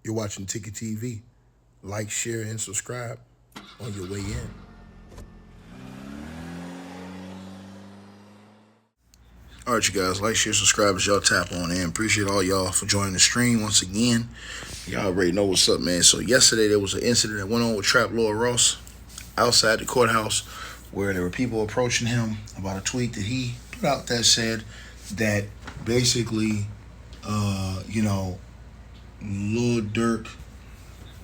You're watching Ticket TV. Like, share, and subscribe on your way in. All right, you guys, like, share, subscribe as y'all tap on in. Appreciate all y'all for joining the stream once again. Y'all already know what's up, man. So yesterday there was an incident that went on with Trap Lil Ross outside the courthouse where there were people approaching him about a tweet that he put out that said that basically, Lil Durk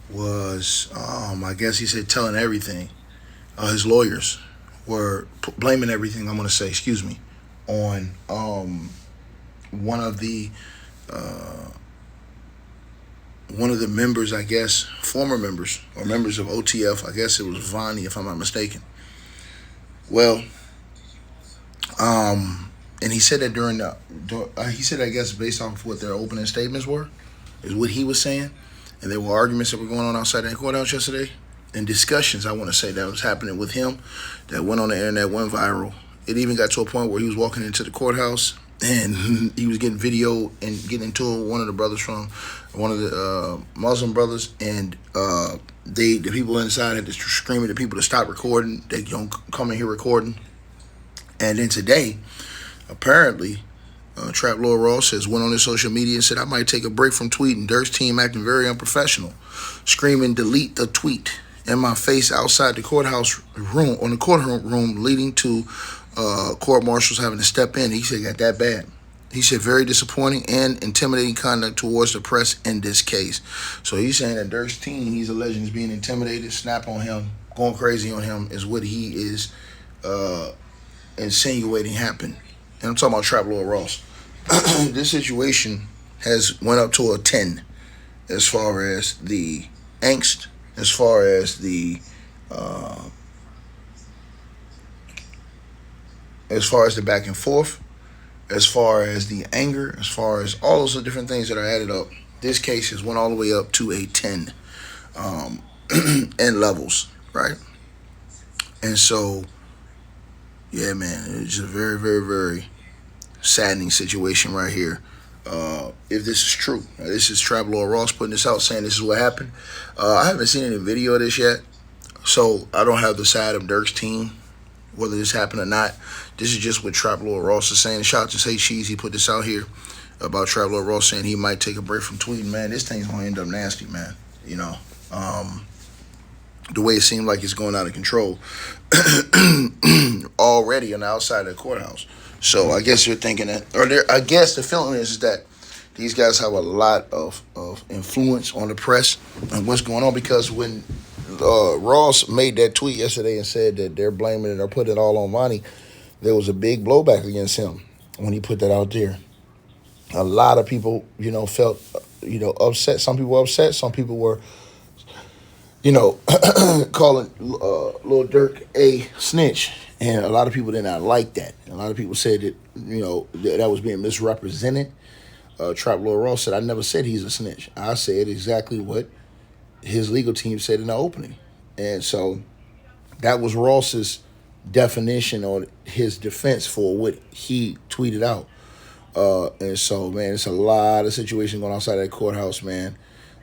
was, I guess he said telling everything. His lawyers were blaming everything, I'm going to say, excuse me, on one of the members, I guess, former members or members of OTF. I guess it was Vonnie, if I'm not mistaken. Well, and he said that he said, I guess, based off of what their opening statements were, is what he was saying. And there were arguments that were going on outside that courthouse yesterday, and discussions, I want to say, that was happening with him that went on the internet, went viral. It even got to a point where he was walking into the courthouse and he was getting video and getting into one of the brothers from one of the Muslim brothers, and the people inside had to scream at the people to stop recording. They don't come in here recording. And then today, apparently, Trap Lil Ross has went on his social media and said, I might take a break from tweeting. Durk's team acting very unprofessional. Screaming, delete the tweet in my face outside the courthouse room, on the courtroom, leading to Court Marshals having to step in. He said it got that bad. He said very disappointing and intimidating conduct towards the press in this case. So he's saying that Durk's team, he's alleging, is being intimidated, snap on him, going crazy on him, is what he is insinuating happened. And I'm talking about Trap Lil Ross. This situation has went up to a 10 as far as the angst, as far as the back and forth, as far as the anger, as far as all those different things that are added up. This case has went all the way up to a 10 and levels, right? And so, yeah, man, it's a very, very, very saddening situation right here. If this is true, this is Trap Lil Ross putting this out, saying this is what happened. I haven't seen any video of this yet, so I don't have the side of Durk's team, whether this happened or not. This is just what Trap Lil Ross is saying. Shout out to Say Cheese, he put this out here about Trap Lil Ross saying he might take a break from tweeting. Man, this thing's gonna end up nasty, man. You know, the way it seemed like it's going out of control already on the outside of the courthouse. So I guess you're thinking that, I guess the feeling is that these guys have a lot of influence on the press and what's going on, because when Ross made that tweet yesterday and said that they're blaming it or putting it all on Vonnie, there was a big blowback against him when he put that out there. A lot of people, felt, upset. Some people were upset. Some people were, calling Lil Durk a snitch. And a lot of people did not like that. A lot of people said that, that was being misrepresented. Trap Lil Ross said, I never said he's a snitch. I said exactly what his legal team said in the opening. And so that was Ross's definition or his defense for what he tweeted out. And so, man, it's a lot of situation going on outside that courthouse, man,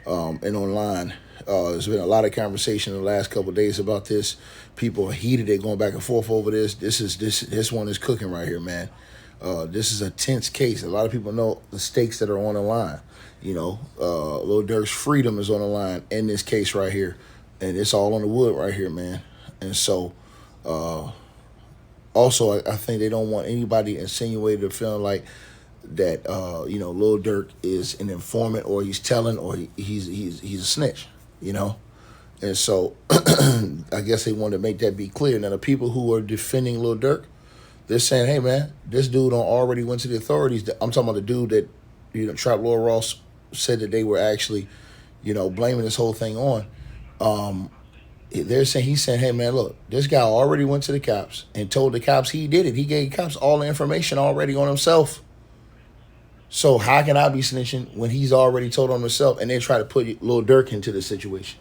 and online. There's been a lot of conversation in the last couple of days about this. People are heated. They're going back and forth over this. This one is cooking right here, man. This is a tense case. A lot of people know the stakes that are on the line. Lil Durk's freedom is on the line in this case right here. And it's all on the wood right here, man. And so, also, I think they don't want anybody insinuated or feeling like that, Lil Durk is an informant or he's telling or he's a snitch, And so I guess they wanted to make that be clear. Now, the people who are defending Lil Durk, they're saying, hey, man, this dude already went to the authorities. I'm talking about the dude that, Trap Lil Ross said that they were actually, blaming this whole thing on. He's saying, hey, man, look, this guy already went to the cops and told the cops he did it. He gave cops all the information already on himself. So how can I be snitching when he's already told on himself and they try to put Lil Durk into the situation?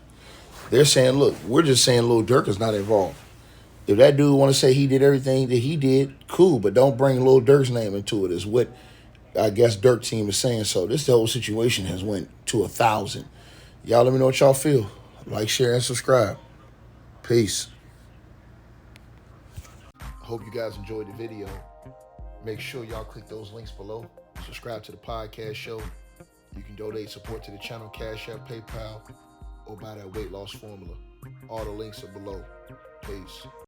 They're saying, look, we're just saying Lil Durk is not involved. If that dude want to say he did everything that he did, cool, but don't bring Lil Durk's name into it, is what I guess Durk team is saying. So this whole situation has went to 1,000. Y'all let me know what y'all feel. Like, share, and subscribe. Peace. Hope you guys enjoyed the video. Make sure y'all click those links below. Subscribe to the podcast show. You can donate support to the channel, Cash App, PayPal, or buy that weight loss formula. All the links are below. Peace.